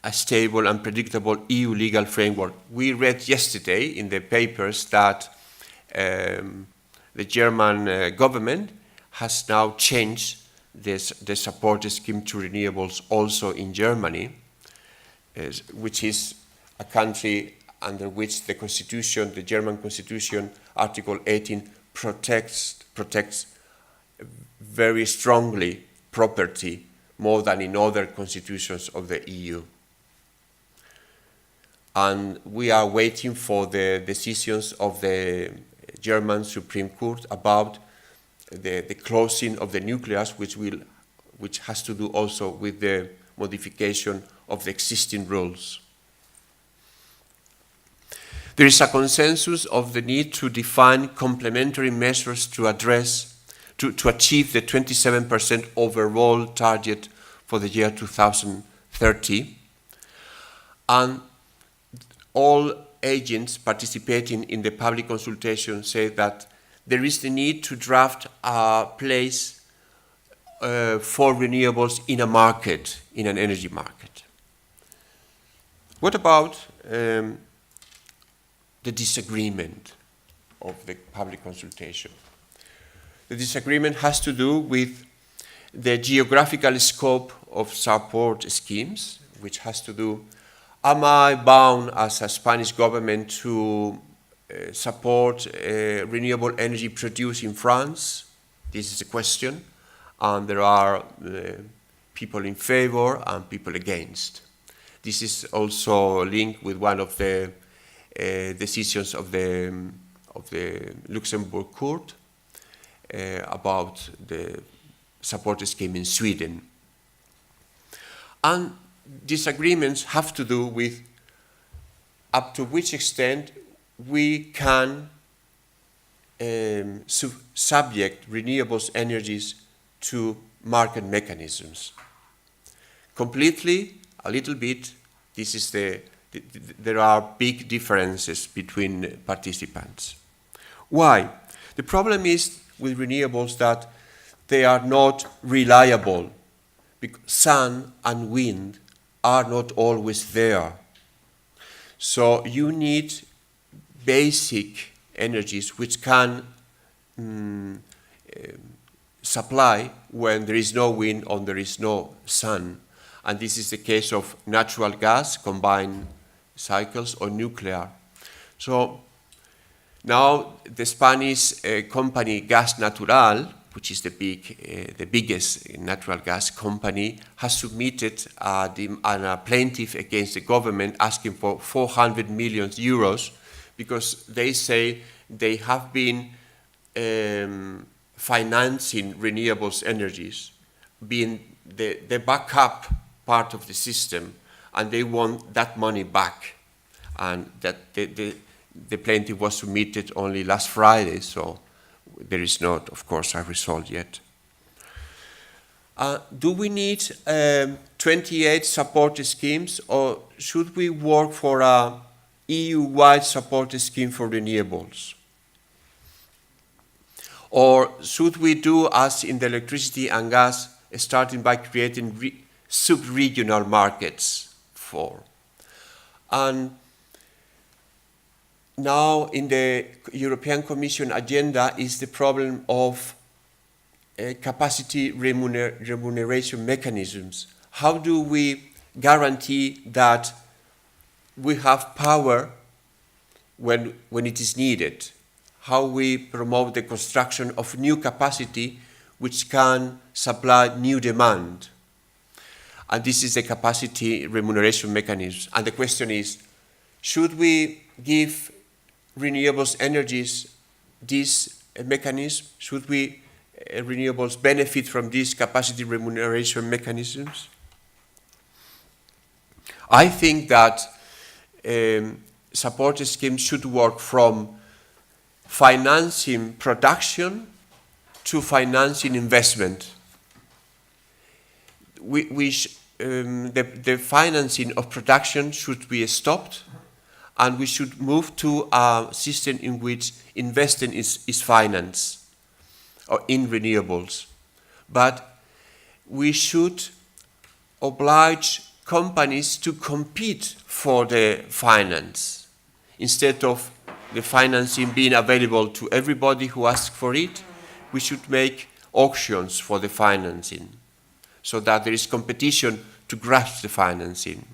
a stable and predictable EU legal framework. We read yesterday in the papers that the German government has now changed the support scheme to renewables also in Germany, which is a country under which the Constitution, the German Constitution, Article 18, protects very strongly property more than in other constitutions of the EU. And we are waiting for the decisions of the German Supreme Court about the closing of the nuclears, which has to do also with the modification of the existing rules. There is a consensus of the need to define complementary measures to achieve the 27% overall target for the year 2030. And all agents participating in the public consultation say that there is the need to draft a place for renewables in a market, in an energy market. What about the disagreement of the public consultation? The disagreement has to do with the geographical scope of support schemes, which has to do, am I bound as a Spanish government to support renewable energy produced in France? This is a question, and there are people in favor and people against. This is also linked with one of the decisions of the Luxembourg Court about the support scheme in Sweden. And disagreements have to do with up to which extent we can subject renewables energies to market mechanisms. Completely, a little bit, this is there are big differences between participants. Why? The problem is with renewables that they are not reliable, because sun and wind are not always there. So you need basic energies which can supply when there is no wind or there is no sun. And this is the case of natural gas, combined cycles, or nuclear. So now the Spanish company Gas Natural, which is the biggest natural gas company, has submitted a plaintiff against the government asking for 400 million euros because they say they have been financing renewables energies, being the backup part of the system, and they want that money back. And that the plaintiff was submitted only last Friday, so there is not, of course, a result yet. Do we need 28 support schemes, or should we work for a EU-wide support scheme for renewables? Or should we do as in the electricity and gas, starting by creating sub-regional markets for? And now in the European Commission agenda is the problem of capacity remuneration mechanisms. How do we guarantee that we have power when it is needed? How we promote the construction of new capacity which can supply new demand? And this is the capacity remuneration mechanism. And the question is, should we give renewables energies this mechanism? Should we renewables benefit from these capacity remuneration mechanisms? I think that support schemes should work from financing production to financing investment. The financing of production should be stopped, and we should move to a system in which investing is financed, or in renewables. But we should oblige companies to compete for the finance. Instead of the financing being available to everybody who asks for it, we should make auctions for the financing so that there is competition to grasp the financing.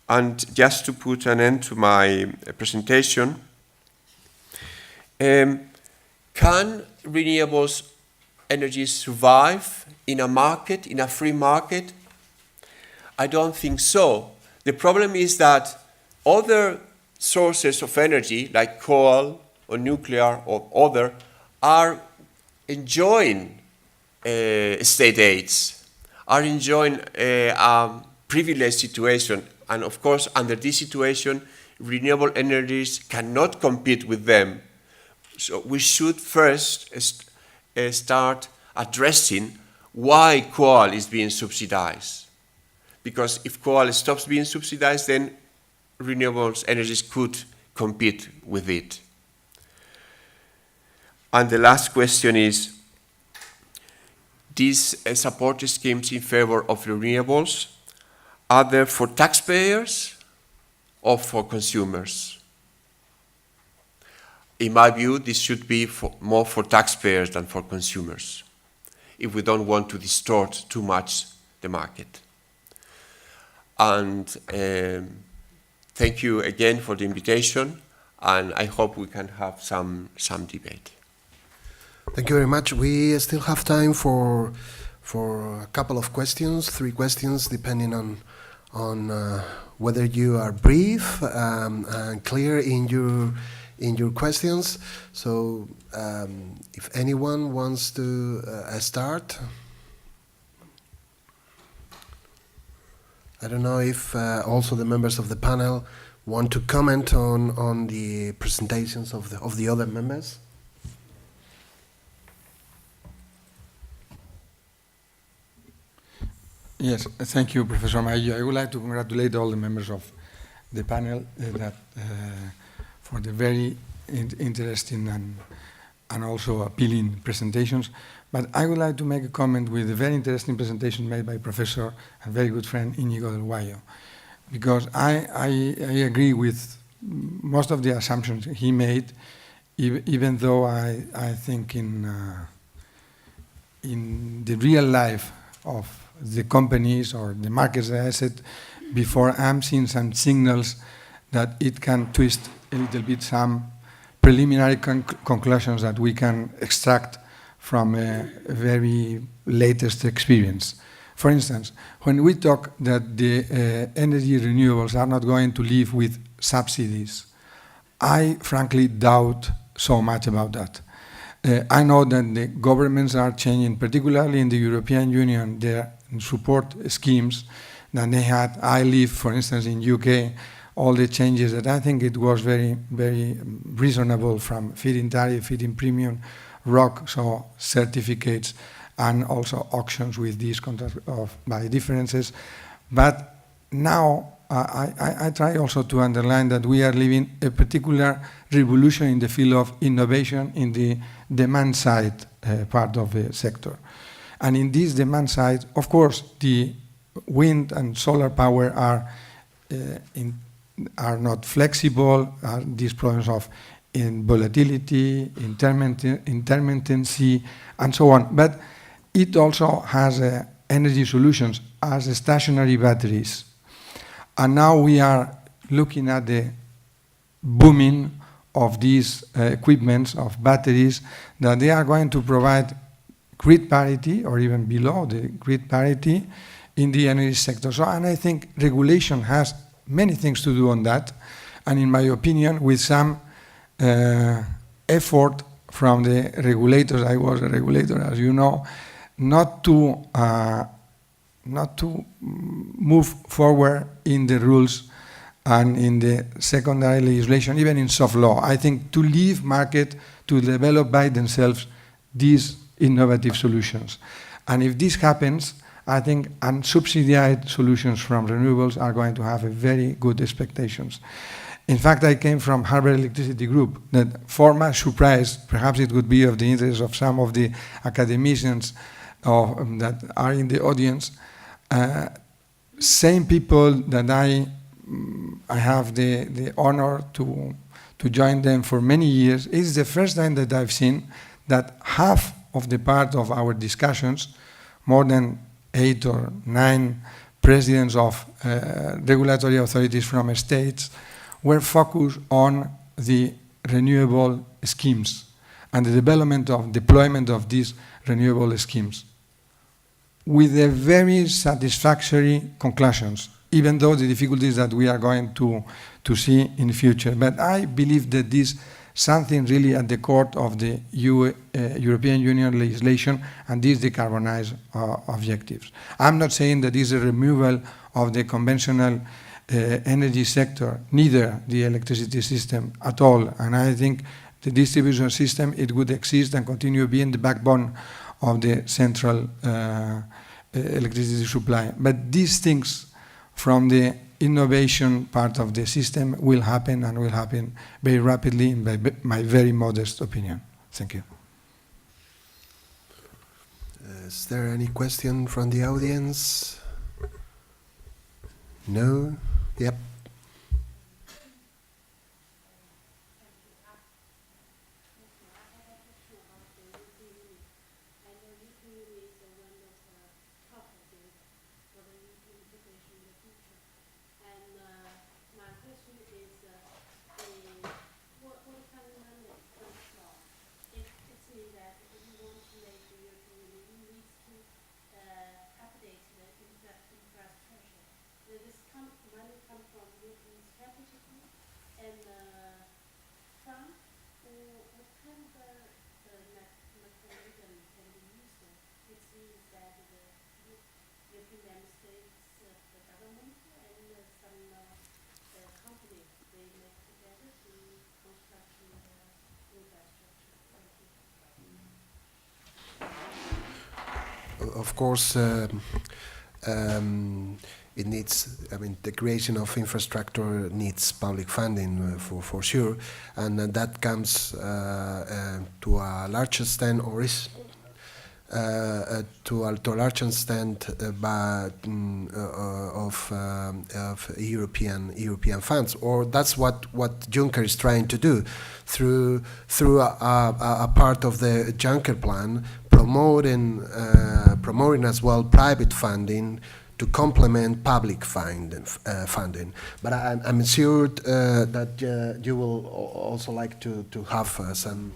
And just to put an end to my presentation, can renewables energy survive in a market, in a free market? I don't think so. The problem is that other sources of energy, like coal or nuclear or other, are enjoying state aids, are enjoying a privileged situation. And of course, under this situation, renewable energies cannot compete with them. So we should first start addressing why coal is being subsidized. Because if coal stops being subsidized, then renewables energies could compete with it. And the last question is, these support schemes in favor of renewables, are they for taxpayers or for consumers? In my view, this should be more for taxpayers than for consumers, if we don't want to distort too much the market. And thank you again for the invitation, and I hope we can have some debate. Thank you very much. We still have time for a couple of questions, 3 questions, depending on whether you are brief and clear in your questions. So if anyone wants to start. I don't know if also the members of the panel want to comment on the presentations of the other members. Yes, thank you, Professor Maillo. I would like to congratulate all the members of the panel for the very interesting and also appealing presentations. But I would like to make a comment with the very interesting presentation made by Professor and very good friend Íñigo del Guayo, because I agree with most of the assumptions he made, even though I think in the real life of the companies or the markets that I said before, I'm seeing some signals that it can twist a little bit some preliminary conclusions that we can extract from a very latest experience. For instance, when we talk that the energy renewables are not going to live with subsidies, I frankly doubt so much about that. I know that the governments are changing, particularly in the European Union, their support schemes that they had. I live, for instance, in UK, all the changes that I think it was very, very reasonable, from feed-in tariff, feed-in premium, ROC, so certificates, and also auctions with these contracts by differences. But now I try also to underline that we are living a particular revolution in the field of innovation in the demand side part of the sector. And in this demand side, of course, the wind and solar power are not flexible, these problems of volatility, intermittency, and so on. But it also has energy solutions as stationary batteries. And now we are looking at the booming of these equipments, of batteries, that they are going to provide grid parity or even below the grid parity in the energy sector. So, and I think regulation has many things to do on that. And in my opinion, with some effort from the regulators, I was a regulator, as you know, not to move forward in the rules and in the secondary legislation, even in soft law. I think to leave market to develop by themselves these innovative solutions. And if this happens, I think unsubsidized solutions from renewables are going to have a very good expectations. In fact, I came from Harbour Electricity Group, that for my surprise, perhaps it would be of the interest of some of the academicians that are in the audience, same people that I have the honor to join them for many years. It's the first time that I've seen that half of the part of our discussions, more than 8 or 9 presidents of regulatory authorities from states, were focused on the renewable schemes and the deployment of these renewable schemes with a very satisfactory conclusions, even though the difficulties that we are going to see in the future. But I believe that this something really at the core of the European Union legislation and these decarbonized objectives. I'm not saying that this is a removal of the conventional energy sector, neither the electricity system at all. And I think the distribution system, it would exist and continue being the backbone of the central electricity supply. But these things from the innovation part of the system will happen and will happen very rapidly, in my very modest opinion. Thank you. Is there any question from the audience? No? Yep. Of course, it needs, the creation of infrastructure needs public funding for sure, and that comes to a large extent, or is to a large extent of European funds, or that's what Juncker is trying to do through a part of the Juncker plan, promoting as well private funding to complement public funding. But I'm sure that you will also like to have some.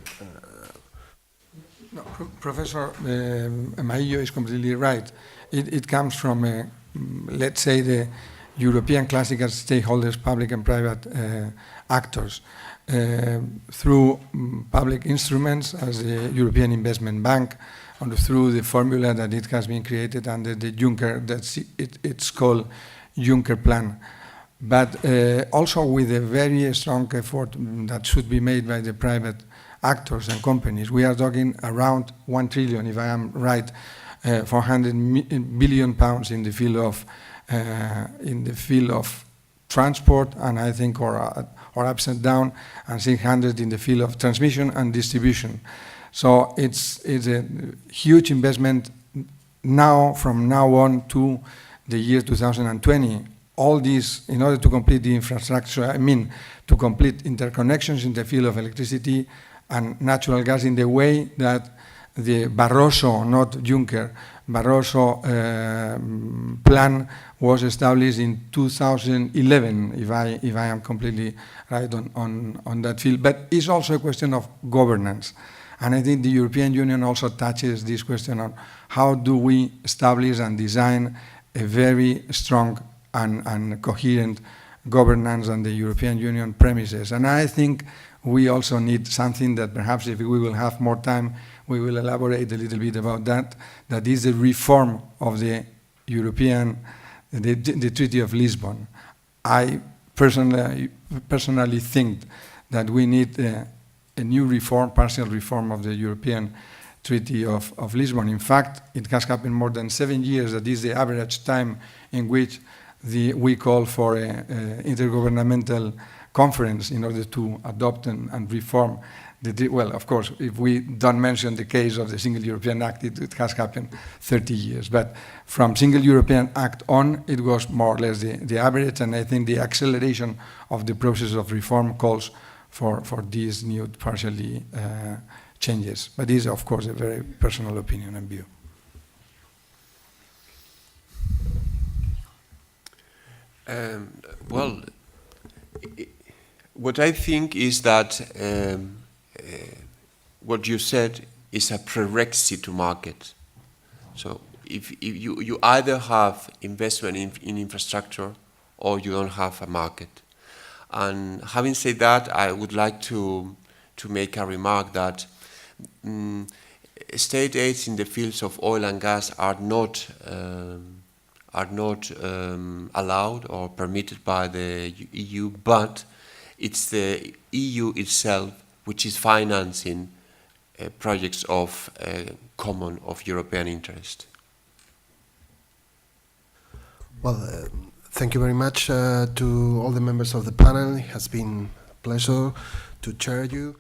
No, Professor Maillo is completely right. It comes from, let's say, the European classical stakeholders, public and private actors, through public instruments as the European Investment Bank, and through the formula that it has been created under the Juncker, it's called Juncker Plan. But also with a very strong effort that should be made by the private actors and companies. We are talking around 1 trillion, if I am right, 400 billion pounds in the field of transport, and I think or ups and down, and 600 in the field of transmission and distribution. So it's a huge investment now, from now on to the year 2020. All this in order to complete the infrastructure, to complete interconnections in the field of electricity and natural gas in the way that the Barroso, not Juncker, Barroso plan was established in 2011, if I am completely right on that field. But it's also a question of governance. And I think the European Union also touches this question on how do we establish and design a very strong and coherent governance on the European Union premises. And I think we also need something that perhaps if we will have more time, we will elaborate a little bit about that is the reform of the the Treaty of Lisbon. I personally think that we need a new reform, partial reform of the European Treaty of Lisbon. In fact, it has happened more than 7 years. That is the average time in which we call for an intergovernmental conference in order to adopt and reform well, of course, if we don't mention the case of the Single European Act, it has happened 30 years. But from Single European Act on, it was more or less the average, and I think the acceleration of the process of reform calls for these new partially changes. But this is, of course, a very personal opinion and view. Well, what I think is that what you said is a prerequisite to market. So if you either have investment in infrastructure or you don't have a market. And having said that, I would like to make a remark that state aids in the fields of oil and gas are not allowed or permitted by the EU, but it's the EU itself which is financing projects of common, of European interest. Well, thank you very much to all the members of the panel. It has been a pleasure to chair you.